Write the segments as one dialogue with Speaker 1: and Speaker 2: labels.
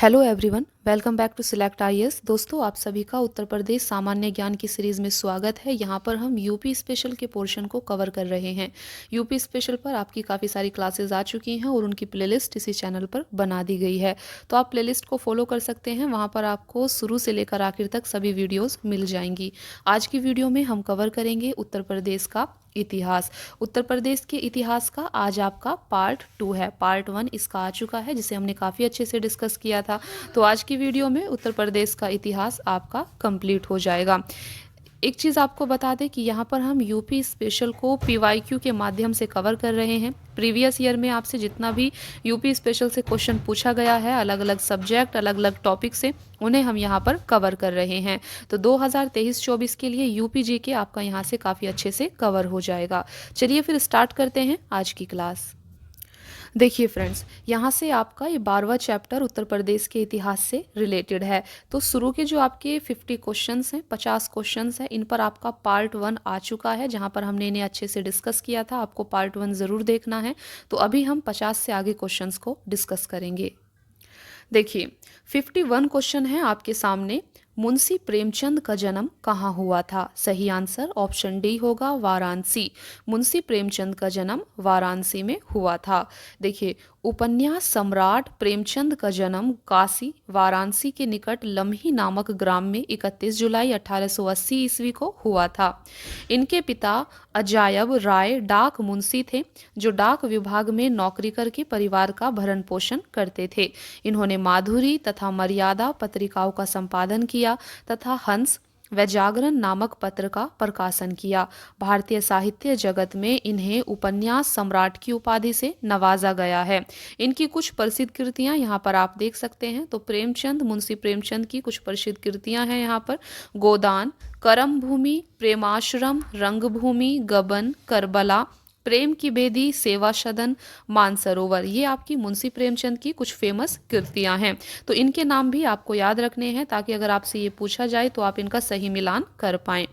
Speaker 1: Hello everyone, welcome back to Select IAS. दोस्तों, आप सभी का उत्तर प्रदेश सामान्य ज्ञान की सीरीज़ में स्वागत है। यहाँ पर हम यूपी स्पेशल के पोर्शन को कवर कर रहे हैं। यूपी स्पेशल पर आपकी काफ़ी सारी क्लासेस आ चुकी हैं और उनकी प्लेलिस्ट इसी चैनल पर बना दी गई है, तो आप प्लेलिस्ट को फॉलो कर सकते हैं। वहाँ पर आपको शुरू से लेकर आखिर तक सभी वीडियोज़ मिल जाएंगी। आज की वीडियो में हम कवर करेंगे उत्तर प्रदेश का इतिहास। उत्तर प्रदेश के इतिहास का आज आपका पार्ट 2 है। पार्ट 1 इसका आ चुका है, जिसे हमने काफ़ी अच्छे से डिस्कस किया था। तो आज की वीडियो में उत्तर प्रदेश का इतिहास आपका कंप्लीट हो जाएगा। एक चीज़ आपको बता दें कि यहाँ पर हम यूपी स्पेशल को पीवाईक्यू के माध्यम से कवर कर रहे हैं। प्रीवियस ईयर में आपसे जितना भी यूपी स्पेशल से क्वेश्चन पूछा गया है, अलग अलग सब्जेक्ट, अलग अलग टॉपिक से, उन्हें हम यहाँ पर कवर कर रहे हैं। तो 2023-24 के लिए यूपी जीके आपका यहाँ से काफ़ी अच्छे से कवर हो जाएगा। चलिए फिर स्टार्ट करते हैं आज की क्लास। देखिए फ्रेंड्स, यहाँ से आपका ये 12वां चैप्टर उत्तर प्रदेश के इतिहास से रिलेटेड है। तो शुरू के जो आपके 50 क्वेश्चंस हैं, 50 क्वेश्चंस हैं, इन पर आपका पार्ट 1 आ चुका है, जहाँ पर हमने इन्हें अच्छे से डिस्कस किया था। आपको पार्ट 1 ज़रूर देखना है। तो अभी हम 50 से आगे क्वेश्चंस को डिस्कस करेंगे। देखिए, 51 क्वेश्चन है आपके सामने। मुंशी प्रेमचंद का जन्म कहाँ हुआ था? सही आंसर ऑप्शन डी होगा, वाराणसी। मुंशी प्रेमचंद का जन्म वाराणसी में हुआ था। देखिए, उपन्यास सम्राट प्रेमचंद का जन्म काशी वाराणसी के निकट लम्ही नामक ग्राम में 31 जुलाई 1880 ईस्वी को हुआ था। इनके पिता अजायब राय डाक मुंशी थे, जो डाक विभाग में नौकरी करके परिवार का भरण पोषण करते थे। इन्होंने माधुरी तथा मर्यादा पत्रिकाओं का संपादन किया तथा हंस व जागरण नामक पत्र का प्रकाशन किया। भारतीय साहित्य जगत में इन्हें उपन्यास सम्राट की उपाधि से नवाजा गया है। इनकी कुछ प्रसिद्ध कृतियां यहाँ पर आप देख सकते हैं। तो प्रेमचंद, मुंशी प्रेमचंद की कुछ प्रसिद्ध कृतियां हैं यहाँ पर। गोदान, करम भूमि, प्रेमाश्रम, रंगभूमि, गबन, करबला, प्रेम की बेदी, सेवा सदन, मानसरोवर, ये आपकी मुंशी प्रेमचंद की कुछ फेमस कृतियां हैं। तो इनके नाम भी आपको याद रखने हैं, ताकि अगर आपसे ये पूछा जाए तो आप इनका सही मिलान कर पाएं।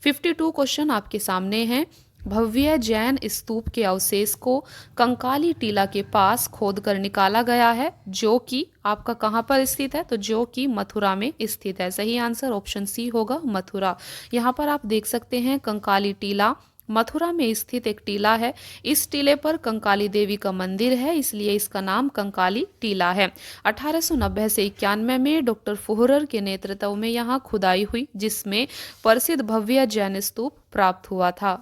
Speaker 1: 52 क्वेश्चन आपके सामने हैं। भव्य जैन स्तूप के अवशेष को कंकाली टीला के पास खोदकर निकाला गया है, जो कि आपका कहाँ पर स्थित है? तो जो कि मथुरा में स्थित है। सही आंसर ऑप्शन सी होगा, मथुरा। यहाँ पर आप देख सकते हैं कंकाली टीला मथुरा में स्थित एक टीला है। इस टीले पर कंकाली देवी का मंदिर है, इसलिए इसका नाम कंकाली टीला है। 1890 से 91 में डॉक्टर फुहरर के नेतृत्व में यहाँ खुदाई हुई, जिसमें प्रसिद्ध भव्य जैन स्तूप प्राप्त हुआ था।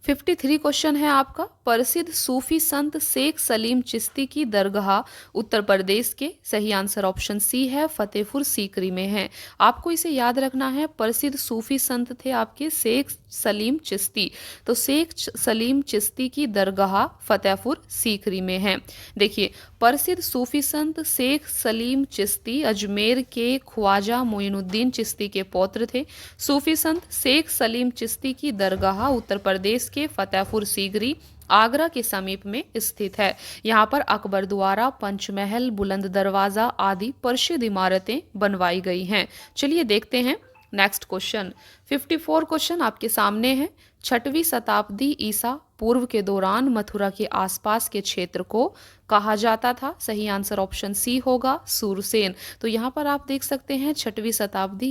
Speaker 1: 53 क्वेश्चन है आपका। प्रसिद्ध सूफी संत शेख सलीम चिश्ती की दरगाह उत्तर प्रदेश के, सही आंसर ऑप्शन सी है, फतेहपुर सीकरी में है। आपको इसे याद रखना है। प्रसिद्ध सूफी संत थे आपके शेख सलीम चिश्ती। तो शेख सलीम चिश्ती की दरगाह फतेहपुर सीकरी में है। देखिए, प्रसिद्ध सूफी संत शेख सलीम चिश्ती अजमेर के ख्वाजा मोइनुद्दीन चिश्ती के पौत्र थे। सूफी संत शेख सलीम चिश्ती की दरगाह उत्तर प्रदेश के फतेहपुर सीकरी, आगरा के समीप में स्थित है। यहाँ पर अकबर द्वारा पंचमहल, बुलंद दरवाजा आदि प्रसिद्ध इमारतें बनवाई गई हैं। चलिए देखते हैं नेक्स्ट क्वेश्चन। 54 क्वेश्चन आपके सामने है। 6वीं शताब्दी ईसा पूर्व के दौरान मथुरा के आसपास के क्षेत्र को कहा जाता था। सही आंसर ऑप्शन सी होगा, सूरसेन। तो यहाँ पर आप देख सकते हैं 6वीं शताब्दी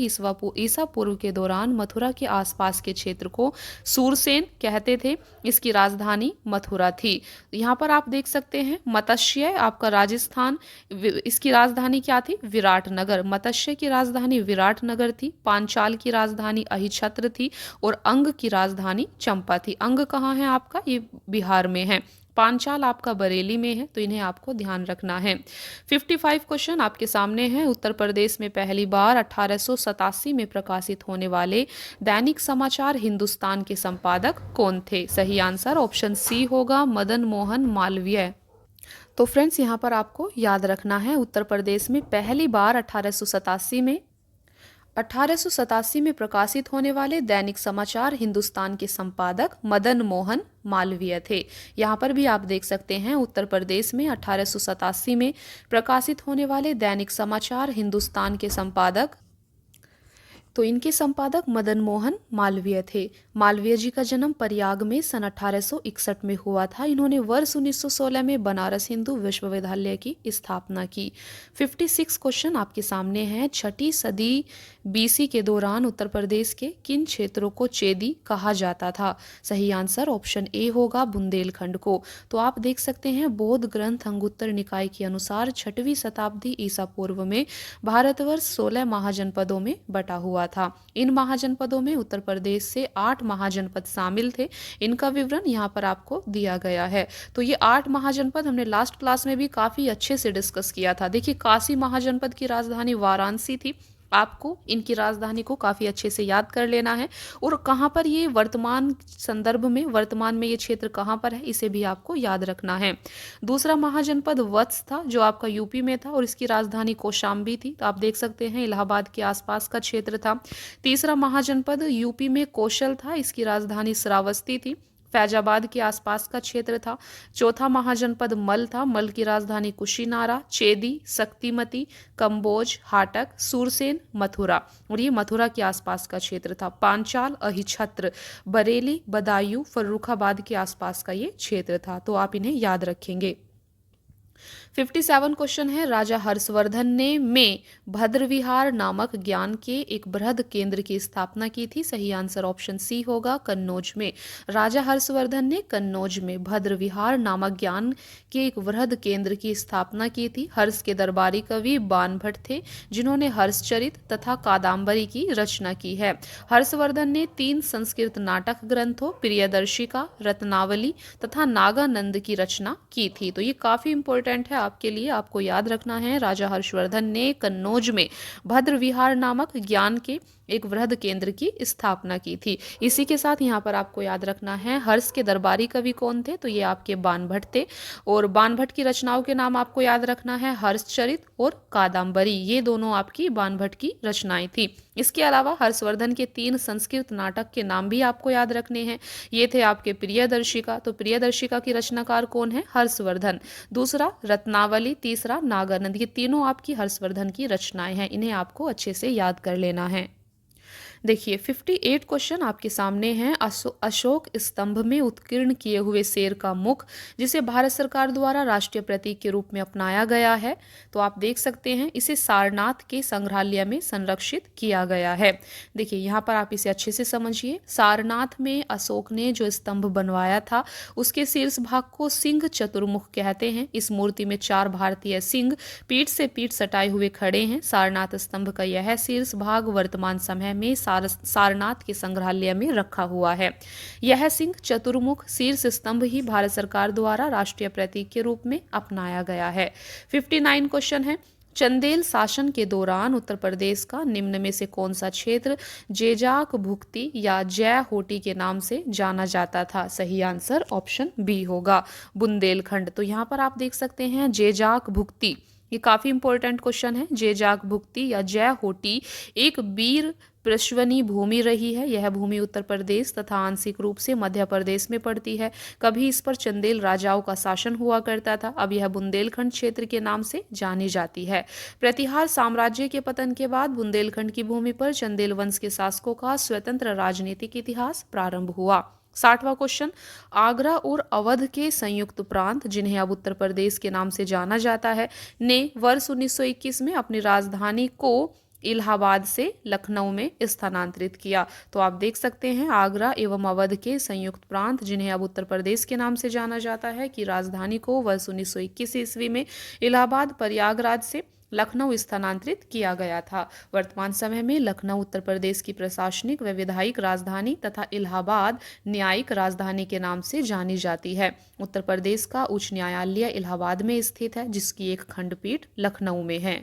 Speaker 1: ईसा पूर्व के दौरान मथुरा के आसपास के क्षेत्र को सूरसेन कहते थे। इसकी राजधानी मथुरा थी। यहाँ पर आप देख सकते हैं मत्स्य आपका राजस्थान, इसकी राजधानी क्या थी? विराटनगर। मत्स्य की राजधानी विराटनगर थी। पांचाल की राजधानी अहिछत्र थी और अंग की राजधानी चंपा थी। अंग कहाँ है आपका? ये बिहार में है। पांचाल आपका बरेली में है, तो इन्हें आपको ध्यान रखना है। 55 क्वेश्चन आपके सामने हैं। उत्तर प्रदेश में पहली बार 1887 में प्रकाशित होने वाले दैनिक समाचार हिंदुस्तान के संपादक कौन थे? सही आंसर ऑप्शन सी होगा, मदन मोहन मालवीय। तो फ्रेंड्स, यहाँ पर आपको याद रखना है, उत्तर प्रदेश में पहली बार 1887 में प्रकाशित होने वाले दैनिक समाचार हिंदुस्तान के संपादक मदन मोहन मालवीय थे। यहाँ पर भी आप देख सकते हैं उत्तर प्रदेश में 1887 में प्रकाशित होने वाले दैनिक समाचार हिंदुस्तान के संपादक तो इनके संपादक मदन मोहन मालवीय थे। मालवीय जी का जन्म प्रयाग में सन 1861 में हुआ था। इन्होंने वर्ष 1916 में बनारस हिंदू विश्वविद्यालय की स्थापना की। 56 क्वेश्चन आपके सामने हैं। छठी सदी बीसी के दौरान उत्तर प्रदेश के किन क्षेत्रों को चेदी कहा जाता था? सही आंसर ऑप्शन ए होगा, बुंदेलखंड को। तो आप देख सकते हैं बौद्ध ग्रंथ अंगुत्तर निकाय के अनुसार 6वीं शताब्दी ईसा पूर्व में भारतवर्ष 16 महाजनपदों में बटा हुआ था। इन महाजनपदों में उत्तर प्रदेश से 8 महाजनपद शामिल थे। इनका विवरण यहाँ पर आपको दिया गया है। तो ये 8 महाजनपद हमने लास्ट क्लास में भी काफी अच्छे से डिस्कस किया था। देखिए, काशी महाजनपद की राजधानी वाराणसी थी। आपको इनकी राजधानी को काफी अच्छे से याद कर लेना है, और कहाँ पर ये वर्तमान संदर्भ में, वर्तमान में ये क्षेत्र कहाँ पर है, इसे भी आपको याद रखना है। दूसरा महाजनपद वत्स था, जो आपका यूपी में था, और इसकी राजधानी कौशाम्बी थी। तो आप देख सकते हैं इलाहाबाद के आसपास का क्षेत्र था। तीसरा महाजनपद यूपी में कौशल था, इसकी राजधानी श्रावस्ती थी, फैजाबाद के आसपास का क्षेत्र था। चौथा महाजनपद मल था, मल की राजधानी कुशीनारा, चेदी, शक्तिमती, कंबोज, हाटक, सूरसेन, मथुरा, और ये मथुरा के आसपास का क्षेत्र था। पांचाल, अहिछत्र, बरेली, बदायूं, फर्रुखाबाद के आसपास का ये क्षेत्र था। तो आप इन्हें याद रखेंगे। 57 क्वेश्चन है। राजा हर्षवर्धन ने में भद्रविहार नामक ज्ञान के एक बृहद केंद्र की स्थापना की थी। सही आंसर ऑप्शन सी होगा, कन्नौज में। राजा हर्षवर्धन ने कन्नौज में भद्रविहार नामक ज्ञान के एक वृहद केंद्र की स्थापना की थी। हर्ष के दरबारी कवि बाणभट्ट थे, जिन्होंने हर्षचरित तथा कादम्बरी की रचना की है। हर्षवर्धन ने 3 संस्कृत नाटक ग्रंथों प्रियदर्शिका, रत्नावली तथा नागानंद की रचना की थी। तो ये काफी इंपॉर्टेंट है आपके लिए, आपको याद रखना है। राजा हर्षवर्धन ने कन्नौज में भद्रविहार नामक ज्ञान के एक वृहद केंद्र की स्थापना की थी। इसी के साथ यहाँ पर आपको याद रखना है हर्ष के दरबारी कवि कौन थे, तो ये आपके बाणभट्ट थे, और बाणभट्ट की रचनाओं के नाम आपको याद रखना है हर्षचरित और कादम्बरी, ये दोनों आपकी बाणभट्ट की रचनाएं थी। इसके अलावा हर्षवर्धन के 3 संस्कृत नाटक के नाम भी आपको याद रखने हैं। ये थे आपके प्रियदर्शिका, तो प्रियदर्शिका की रचनाकार कौन है? हर्षवर्धन। दूसरा रत्नावली, तीसरा नागानंद, ये तीनों आपकी हर्षवर्धन की रचनाएं हैं। इन्हें आपको अच्छे से याद कर लेना है। देखिए 58 क्वेश्चन आपके सामने हैं। अशोक स्तंभ में उत्कीर्ण किए हुए शेर का मुख, जिसे भारत सरकार द्वारा राष्ट्रीय प्रतीक के रूप में अपनाया गया है, तो आप देख सकते हैं इसे सारनाथ के संग्रहालय में संरक्षित किया गया है। देखिए यहाँ पर आप इसे अच्छे से समझिए। सारनाथ में अशोक ने जो स्तंभ बनवाया था, उसके शीर्ष भाग को सिंह चतुर्मुख कहते हैं। इस मूर्ति में 4 भारतीय सिंह पीठ से पीठ सटाए हुए खड़े हैं। सारनाथ स्तंभ का यह शीर्ष भाग वर्तमान समय में सारनाथ के संग्रहालय में रखा हुआ है। यह सिंह चतुर्मुख शीर्ष स्तंभ ही भारत सरकार द्वारा राष्ट्रीय प्रतीक के रूप में अपनाया गया है। 59 क्वेश्चन है। चंदेल शासन के दौरान उत्तर प्रदेश का निम्न में से कौन सा क्षेत्र जेजाक भुक्ति या जय होटी के नाम से जाना जाता था? सही आंसर ऑप्शन बी होगा, बुंदेलखंड। तो यहाँ पर आप देख सकते हैं जेजाक भुक्ति, ये काफी इंपॉर्टेंट क्वेश्चन है। जेजाक भुक्ति या जय होटी एक वीर प्रश्वनी भूमि रही है। यह भूमि उत्तर प्रदेश तथा आंशिक रूप से मध्य प्रदेश में पड़ती है। कभी इस पर चंदेल राजाओं का शासन हुआ करता था। अब यह बुंदेलखंड क्षेत्र के नाम से जानी जाती है। प्रतिहार साम्राज्य के पतन के बाद बुंदेलखंड की भूमि पर चंदेल वंश के शासकों का स्वतंत्र राजनीतिक इतिहास प्रारंभ हुआ। 60वां क्वेश्चन। आगरा और अवध के संयुक्त प्रांत, जिन्हें अब उत्तर प्रदेश के नाम से जाना जाता है, ने वर्ष 1921 में अपनी राजधानी को इलाहाबाद से लखनऊ में स्थानांतरित किया। तो आप देख सकते हैं आगरा एवं अवध के संयुक्त प्रांत, जिन्हें अब उत्तर प्रदेश के नाम से जाना जाता है, कि राजधानी को वर्ष 1921 ईस्वी में इलाहाबाद प्रयागराज से लखनऊ स्थानांतरित किया गया था। वर्तमान समय में लखनऊ उत्तर प्रदेश की प्रशासनिक व विधायिक राजधानी तथा इलाहाबाद न्यायिक राजधानी के नाम से जानी जाती है। उत्तर प्रदेश का उच्च न्यायालय इलाहाबाद में स्थित है, जिसकी एक खंडपीठ लखनऊ में है।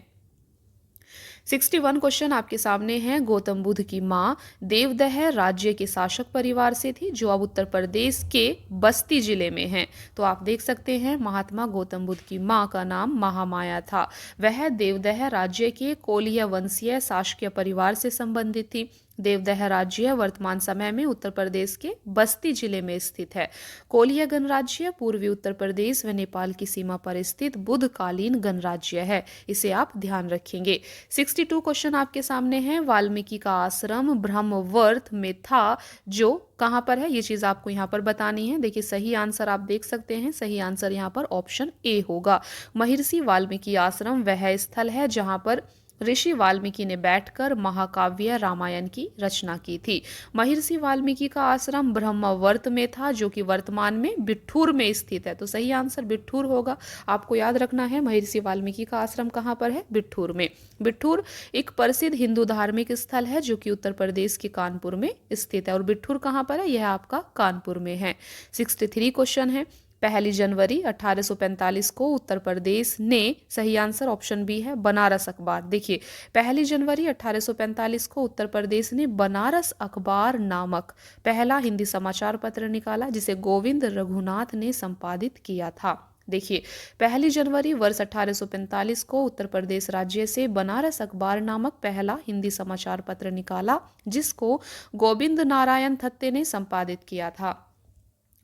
Speaker 1: 61 क्वेश्चन आपके सामने हैं। गौतम बुद्ध की मां देवदह राज्य के शासक परिवार से थी, जो अब उत्तर प्रदेश के बस्ती जिले में है। तो आप देख सकते हैं महात्मा गौतम बुद्ध की मां का नाम महामाया था। वह देवदह राज्य के कोलिया वंशीय शासकीय परिवार से संबंधित थी। देवदह राज्य वर्तमान समय में उत्तर प्रदेश के बस्ती जिले में स्थित है। कोलिया गणराज्य पूर्वी उत्तर प्रदेश व नेपाल की सीमा पर स्थित बुधकालीन गणराज्य है। इसे आप ध्यान रखेंगे। 62 क्वेश्चन आपके सामने है। वाल्मीकि का आश्रम ब्रह्मवर्त में था, जो कहाँ पर है, ये चीज आपको यहाँ पर बतानी है। देखिए सही आंसर आप देख सकते हैं, सही आंसर यहाँ पर ऑप्शन ए होगा। महर्षि वाल्मीकि आश्रम वह स्थल है जहाँ पर ऋषि वाल्मीकि ने बैठकर महाकाव्य रामायण की रचना की थी। महर्षि वाल्मीकि का आश्रम ब्रह्मवर्त में था, जो कि वर्तमान में बिठूर में स्थित है। तो सही आंसर बिठूर होगा। आपको याद रखना है महर्षि वाल्मीकि का आश्रम कहाँ पर है, बिठूर में। बिठूर एक प्रसिद्ध हिंदू धार्मिक स्थल है जो कि उत्तर प्रदेश के कानपुर में स्थित है। और बिठूर कहाँ पर है, यह आपका कानपुर में है। 63 क्वेश्चन है। 1 जनवरी 1845 को उत्तर प्रदेश ने, सही आंसर ऑप्शन बी है, बनारस अखबार। देखिए 1 जनवरी 1845 को उत्तर प्रदेश ने बनारस अखबार नामक पहला हिंदी समाचार पत्र निकाला, जिसे गोविंद रघुनाथ ने संपादित किया था। देखिए 1 जनवरी वर्ष 1845 को उत्तर प्रदेश राज्य से बनारस अखबार नामक पहला हिंदी समाचार पत्र निकाला, जिसको गोविंद नारायण थत्ते ने संपादित किया था।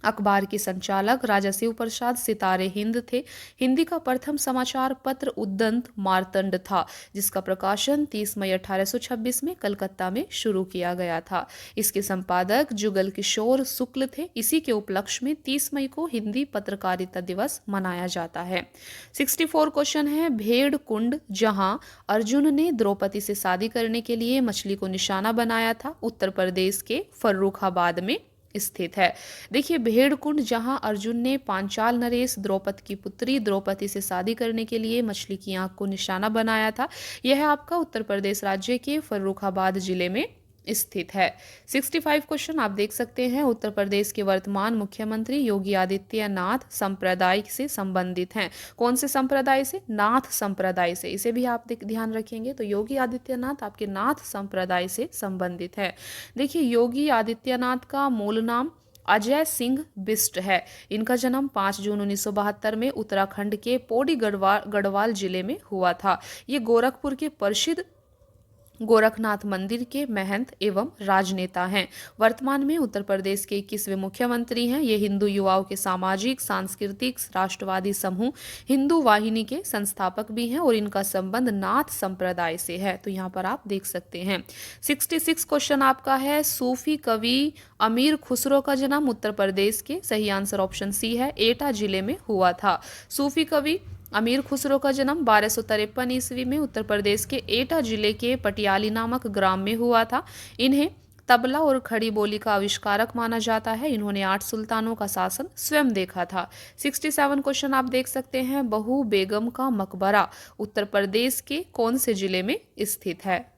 Speaker 1: अखबार के संचालक राजा शिव प्रसाद सितारे हिंद थे। हिंदी का प्रथम समाचार पत्र उद्दंत मार्तंड था, जिसका प्रकाशन 30 मई 1826 में कलकत्ता में शुरू किया गया था। इसके संपादक जुगल किशोर शुक्ल थे। इसी के उपलक्ष्य में 30 मई को हिंदी पत्रकारिता दिवस मनाया जाता है। 64 क्वेश्चन है। भेड़ कुंड, जहां अर्जुन ने द्रौपदी से शादी करने के लिए मछली को निशाना बनाया था, उत्तर प्रदेश के फर्रुखाबाद में स्थित है। देखिए भेड़ कुंड, जहां अर्जुन ने पांचाल नरेश द्रौपद की पुत्री द्रौपदी से शादी करने के लिए मछली की आंख को निशाना बनाया था, यह आपका उत्तर प्रदेश राज्य के फर्रुखाबाद जिले में स्थित है। 65 क्वेश्चन आप देख सकते हैं। उत्तर प्रदेश के वर्तमान मुख्यमंत्री योगी आदित्यनाथ संप्रदाय से संबंधित हैं। कौन से संप्रदाय से, नाथ संप्रदाय से। इसे भी आप ध्यान रखेंगे। तो योगी आदित्यनाथ आपके नाथ संप्रदाय से संबंधित है। देखिए योगी आदित्यनाथ का मूल नाम अजय सिंह बिष्ट है। इनका जन्म 5 जून 1972 में उत्तराखंड के पौड़ी गढ़वाल जिले में हुआ था। ये गोरखपुर के प्रसिद्ध गोरखनाथ मंदिर के महंत एवं राजनेता हैं। वर्तमान में उत्तर प्रदेश के 21वें मुख्यमंत्री हैं। ये हिंदू युवाओं के सामाजिक सांस्कृतिक राष्ट्रवादी समूह हिंदू वाहिनी के संस्थापक भी हैं और इनका संबंध नाथ संप्रदाय से है। तो यहाँ पर आप देख सकते हैं। 66 क्वेश्चन आपका है। सूफी कवि अमीर खुसरो का जन्म उत्तर प्रदेश के, सही आंसर ऑप्शन सी है, एटा जिले में हुआ था। सूफी कवि अमीर खुसरो का जन्म 1253 ईस्वी में उत्तर प्रदेश के एटा जिले के पटियाली नामक ग्राम में हुआ था। इन्हें तबला और खड़ी बोली का आविष्कारक माना जाता है। इन्होंने 8 सुल्तानों का शासन स्वयं देखा था। 67 क्वेश्चन आप देख सकते हैं। बहू बेगम का मकबरा उत्तर प्रदेश के कौन से जिले में स्थित है।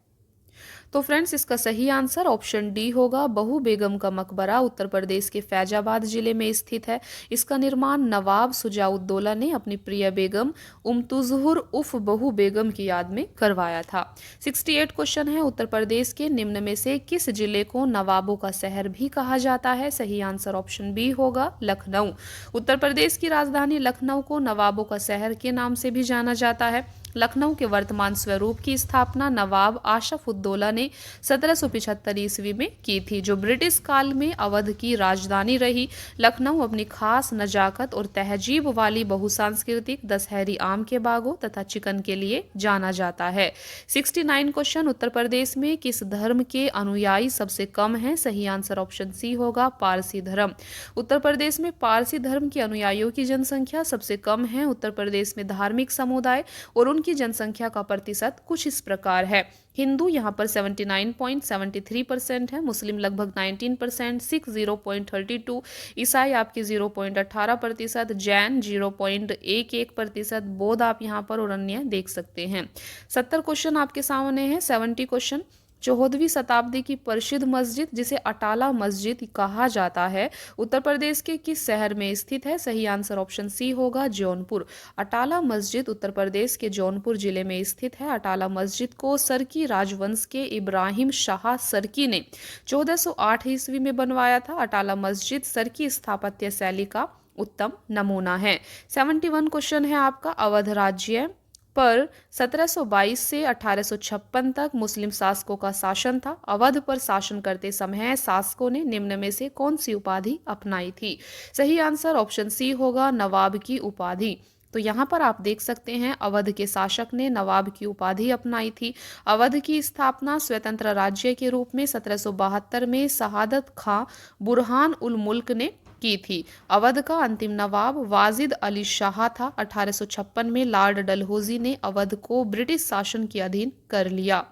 Speaker 1: तो फ्रेंड्स इसका सही आंसर ऑप्शन डी होगा। बहू बेगम का मकबरा उत्तर प्रदेश के फैजाबाद जिले में स्थित है। इसका निर्माण नवाब सुजाउद्दौला ने अपनी प्रिय बेगम उम्तुजहुर उफ बहू बेगम की याद में करवाया था। 68 क्वेश्चन है। उत्तर प्रदेश के निम्न में से किस जिले को नवाबों का शहर भी कहा जाता है। सही आंसर ऑप्शन बी होगा, लखनऊ। उत्तर प्रदेश की राजधानी लखनऊ को नवाबों का शहर के नाम से भी जाना जाता है। लखनऊ के वर्तमान स्वरूप की स्थापना नवाब आशफउद्दौला ने 1775 ईस्वी में की थी, जो ब्रिटिश काल में अवध की राजधानी रही। लखनऊ अपनी खास नजाकत और तहजीब वाली बहुसांस्कृतिक दशहरी आम के बागों तथा चिकन के लिए जाना जाता है। 69 क्वेश्चन। उत्तर प्रदेश में किस धर्म के अनुयायी सबसे कम हैं। सही आंसर ऑप्शन सी होगा, पारसी धर्म। उत्तर प्रदेश में पारसी धर्म के अनुयायियों की जनसंख्या सबसे कम है। उत्तर प्रदेश में धार्मिक समुदाय और उनकी जनसंख्या का प्रतिशत कुछ इस प्रकार है। हिंदू यहाँ पर 79.73% है, मुस्लिम लगभग 19%, सिख 0.32%, ईसाई आपके 0.18%, जैन 0.11%, बौद्ध आप यहाँ पर और अन्य देख सकते हैं। 70 क्वेश्चन आपके सामने है। 70 क्वेश्चन। 14वीं शताब्दी की प्रसिद्ध मस्जिद, जिसे अटाला मस्जिद कहा जाता है, उत्तर प्रदेश के किस शहर में स्थित है। सही आंसर ऑप्शन सी होगा, जौनपुर। अटाला मस्जिद उत्तर प्रदेश के जौनपुर जिले में स्थित है। अटाला मस्जिद को सरकी राजवंश के इब्राहिम शाह सरकी ने 1408 ईस्वी में बनवाया था। अटाला मस्जिद सरकी स्थापत्य शैली का उत्तम नमूना है। 71 क्वेश्चन है आपका। अवध राज्य पर 1722 से 1856 तक मुस्लिम शासकों का शासन था। अवध पर शासन करते समय शासकों ने निम्न में से कौन सी उपाधि अपनाई थी? सही आंसर ऑप्शन सी होगा, नवाब की उपाधि। तो यहाँ पर आप देख सकते हैं अवध के शासक ने नवाब की उपाधि अपनाई थी। अवध की स्थापना स्वतंत्र राज्य के रूप में 1772 में शहादत खां बुरहान उल मुल्क ने की थी। अवध का अंतिम नवाब वाजिद अली शाह था। 1856 में लॉर्ड डलहौजी ने अवध को ब्रिटिश शासन के अधीन कर लिया।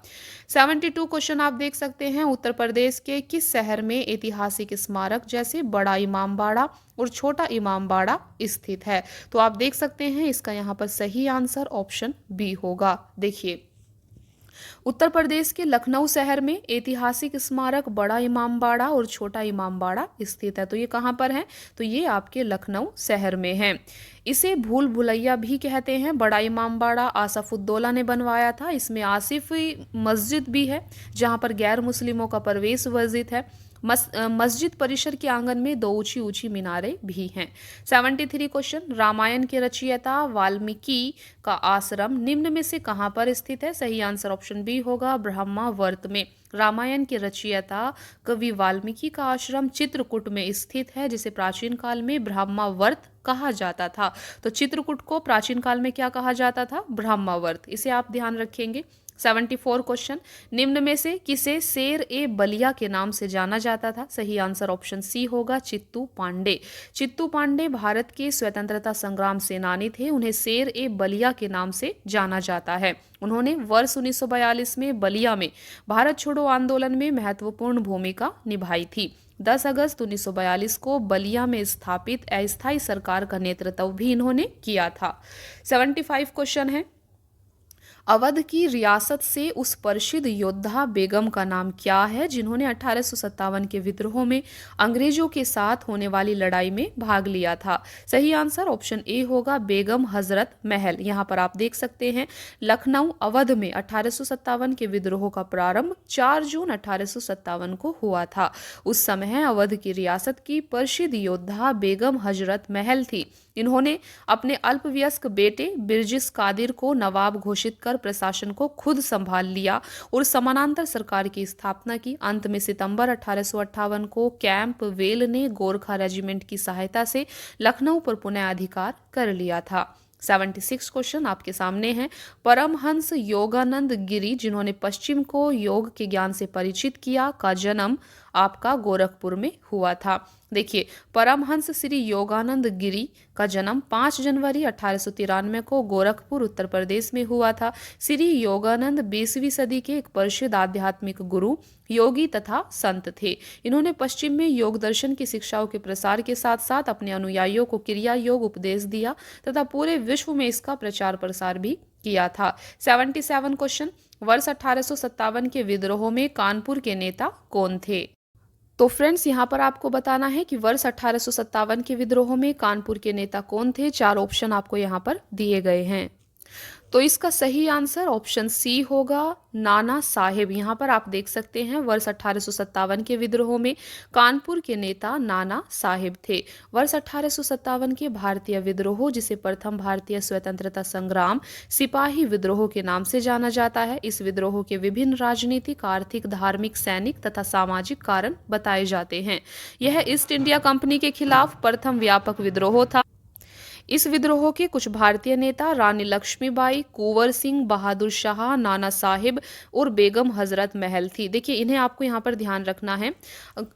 Speaker 1: 72 क्वेश्चन आप देख सकते हैं, उत्तर प्रदेश के किस शहर में ऐतिहासिक स्मारक जैसे बड़ा इमामबाड़ा और छोटा इमामबाड़ा स्थित है? तो आप देख सकते हैं इसका यहाँ पर सही आंसर ऑप्शन बी होगा। देखिए, उत्तर प्रदेश के लखनऊ शहर में ऐतिहासिक स्मारक बड़ा इमामबाड़ा और छोटा इमामबाड़ा स्थित है। तो ये कहाँ पर है? तो ये आपके लखनऊ शहर में है। इसे भूल भुलैया भी कहते हैं। बड़ा इमामबाड़ा आसफुद्दौला ने बनवाया था। इसमें आसिफी मस्जिद भी है जहाँ पर गैर मुस्लिमों का प्रवेश वर्जित है। मस्जिद परिसर के आंगन में 2 ऊंची ऊंची मीनारें भी हैं। 73 क्वेश्चन, रामायण के रचयिता वाल्मीकि का आश्रम निम्न में से कहाँ पर स्थित है? सही आंसर ऑप्शन बी होगा, ब्रह्मावर्त में। रामायण के रचयिता कवि वाल्मीकि का आश्रम चित्रकूट में स्थित है, जिसे प्राचीन काल में ब्रह्मावर्त कहा जाता था। तो चित्रकूट को प्राचीन काल में क्या कहा जाता था? ब्रह्मावर्त। इसे आप ध्यान रखेंगे। 74 क्वेश्चन, निम्न में से किसे शेर ए बलिया के नाम से जाना जाता था? सही आंसर ऑप्शन सी होगा, चित्तू पांडे। चित्तू पांडे भारत के स्वतंत्रता संग्राम सेनानी थे। उन्हें शेर ए बलिया के नाम से जाना जाता है। उन्होंने वर्ष 1942 में बलिया में भारत छोड़ो आंदोलन में महत्वपूर्ण भूमिका निभाई थी। 10 अगस्त 1942 को बलिया में स्थापित अस्थायी सरकार का नेतृत्व भी इन्होंने किया था। 75 क्वेश्चन है, अवध की रियासत से उस प्रसिद्ध योद्धा बेगम का नाम क्या है जिन्होंने 1857 के विद्रोह में अंग्रेजों के साथ होने वाली लड़ाई में भाग लिया था? सही आंसर ऑप्शन ए होगा, बेगम हजरत महल। यहाँ पर आप देख सकते हैं लखनऊ अवध में 1857 के विद्रोह का प्रारंभ 4 जून 1857 को हुआ था। उस समय अवध की रियासत की प्रसिद्ध योद्धा बेगम हजरत महल थी। इन्होंने अपने अल्पवयस्क बेटे बिरजिस कादिर को नवाब घोषित कर प्रशासन को खुद संभाल लिया और समानांतर सरकार की स्थापना की। अंत में सितंबर 1858 को कैंप वेल ने गोरखा रेजिमेंट की सहायता से लखनऊ पर पुनः अधिकार कर लिया था। 76 क्वेश्चन आपके सामने हैं, परमहंस योगानंद गिरी जिन्होंने पश्चिम को योग के ज्ञान से परिचित किया का जन्म आपका गोरखपुर में हुआ था। देखिए, परमहंस श्री योगानंद गिरी का जन्म 5 जनवरी 1893 को गोरखपुर उत्तर प्रदेश में हुआ था। श्री योगानंद 20वीं सदी के एक प्रसिद्ध आध्यात्मिक गुरु, योगी तथा संत थे। इन्होंने पश्चिम में योग दर्शन की शिक्षाओं के प्रसार के साथ साथ अपने अनुयायियों को क्रिया योग उपदेश दिया तथा पूरे विश्व में इसका प्रचार प्रसार भी किया था। 77 क्वेश्चन, वर्ष 1857 के विद्रोह में कानपुर के नेता कौन थे? तो फ्रेंड्स, यहाँ पर आपको बताना है कि वर्ष 1857 के विद्रोह में कानपुर के नेता कौन थे। 4 ऑप्शन आपको यहाँ पर दिए गए हैं। तो इसका सही आंसर ऑप्शन सी होगा, नाना साहेब। यहाँ पर आप देख सकते हैं वर्ष 1857 के विद्रोह में कानपुर के नेता नाना साहेब थे। वर्ष 1857 के भारतीय विद्रोह, जिसे प्रथम भारतीय स्वतंत्रता संग्राम सिपाही विद्रोह के नाम से जाना जाता है, इस विद्रोह के विभिन्न राजनीतिक, आर्थिक, धार्मिक, सैनिक तथा सामाजिक कारण बताए जाते हैं। यह ईस्ट इंडिया कंपनी के खिलाफ प्रथम व्यापक विद्रोह था। इस विद्रोह के कुछ भारतीय नेता रानी लक्ष्मीबाई, कुंवर सिंह, बहादुर शाह, नाना साहिब और बेगम हजरत महल थी। देखिए, इन्हें आपको यहाँ पर ध्यान रखना है।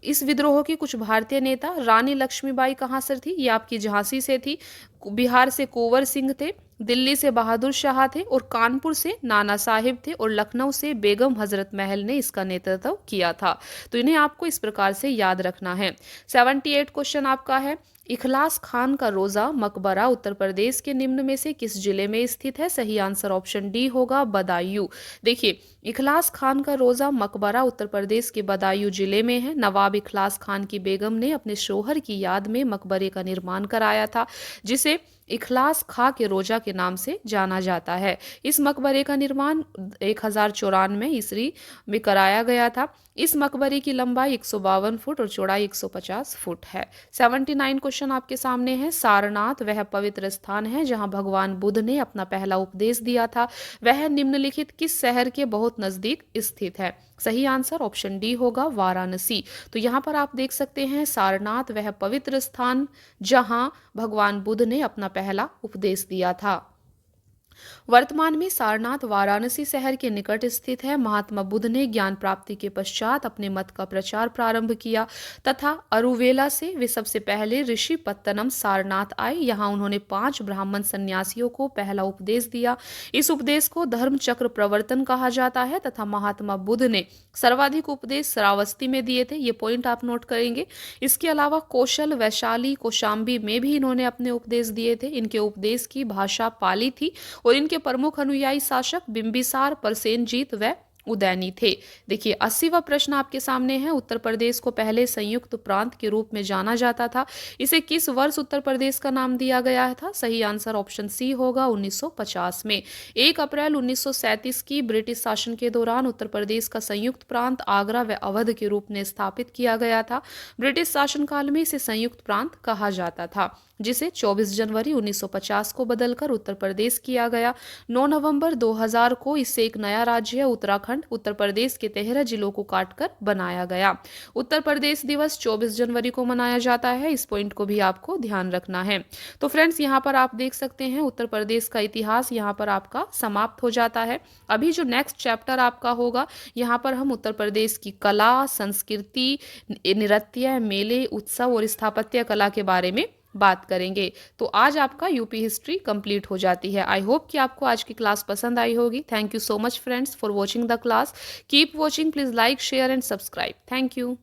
Speaker 1: इस विद्रोह के कुछ भारतीय नेता, रानी लक्ष्मीबाई कहाँ से थी? ये आपकी झांसी से थी, बिहार से कुंवर सिंह थे, दिल्ली से बहादुर शाह थे और कानपुर से नाना साहिब थे और लखनऊ से बेगम हजरत महल ने इसका नेतृत्व किया था। तो इन्हें आपको इस प्रकार से याद रखना है। 78 क्वेश्चन आपका है, इखलास खान का रोजा मकबरा उत्तर प्रदेश के निम्न में से किस जिले में स्थित है? सही आंसर ऑप्शन डी होगा, बदायूं। देखिए, इखलास खान का रोजा मकबरा उत्तर प्रदेश के बदायूं जिले में है। नवाब इखलास खान की बेगम ने अपने शोहर की याद में मकबरे का निर्माण कराया था, जिसे इखलास खा के रोजा के नाम से जाना जाता है। इस मकबरे का निर्माण 1094 ईस्वी में कराया गया था। इस मकबरे की लंबाई 152 फुट और चौड़ाई 150 फुट है। 79 क्वेश्चन आपके सामने है। सारनाथ वह पवित्र स्थान है जहां भगवान बुद्ध ने अपना पहला उपदेश दिया था। वह निम्नलिखित किस शहर के बहुत नजदीक स्थित है? सही आंसर ऑप्शन डी होगा, वाराणसी। तो यहाँ पर आप देख सकते हैं सारनाथ वह पवित्र स्थान जहां भगवान बुद्ध ने अपना पहला उपदेश दिया था। वर्तमान में सारनाथ वाराणसी शहर के निकट स्थित है। महात्मा बुद्ध ने ज्ञान प्राप्ति के पश्चात अपने मत का प्रचार प्रारंभ किया तथा अरुवेला से वे सबसे पहले ऋषि पत्तनम सारनाथ आए। यहाँ उन्होंने 5 ब्राह्मण सन्यासियों को पहला उपदेश दिया। इस उपदेश को धर्म चक्र प्रवर्तन कहा जाता है तथा महात्मा बुद्ध ने सर्वाधिक उपदेश श्रावस्ती में दिए थे। ये पॉइंट आप नोट करेंगे। इसके अलावा कौशल, वैशाली, कौशाम्बी में भी इन्होंने अपने उपदेश दिए थे। इनके उपदेश की भाषा पाली थी और इनके प्रमुख अनुयायी शासक बिंबिसार, प्रसेनजीत व उदयनी थे। देखिए 80वां प्रश्न आपके सामने है। उत्तर प्रदेश को पहले संयुक्त प्रांत के रूप में जाना जाता था। इसे किस वर्ष उत्तर प्रदेश का नाम दिया गया था? सही आंसर ऑप्शन सी होगा, 1950 में। 1 अप्रैल 1937 की ब्रिटिश शासन के दौरान उत्तर प्रदेश का संयुक्त प्रांत आगरा व अवध के रूप में स्थापित किया गया था। ब्रिटिश शासनकाल में इसे संयुक्त प्रांत कहा जाता था, जिसे 24 जनवरी 1950 को बदलकर उत्तर प्रदेश किया गया। 9 नवंबर 2000 को इससे एक नया राज्य उत्तराखंड उत्तर प्रदेश के 13 जिलों को काटकर बनाया गया। उत्तर प्रदेश दिवस 24 जनवरी को मनाया जाता है। इस पॉइंट को भी आपको ध्यान रखना है। तो फ्रेंड्स यहाँ पर आप देख सकते हैं उत्तर प्रदेश का इतिहास यहाँ पर आपका समाप्त हो जाता है। अभी जो नेक्स्ट चैप्टर आपका होगा, यहाँ पर हम उत्तर प्रदेश की कला, संस्कृति, नृत्य, मेले, उत्सव और स्थापत्य कला के बारे में बात करेंगे। तो आज आपका यूपी हिस्ट्री कंप्लीट हो जाती है। आई होप कि आपको आज की क्लास पसंद आई होगी। Thank you so much friends for watching the class. Keep watching, please like, share and subscribe. Thank you.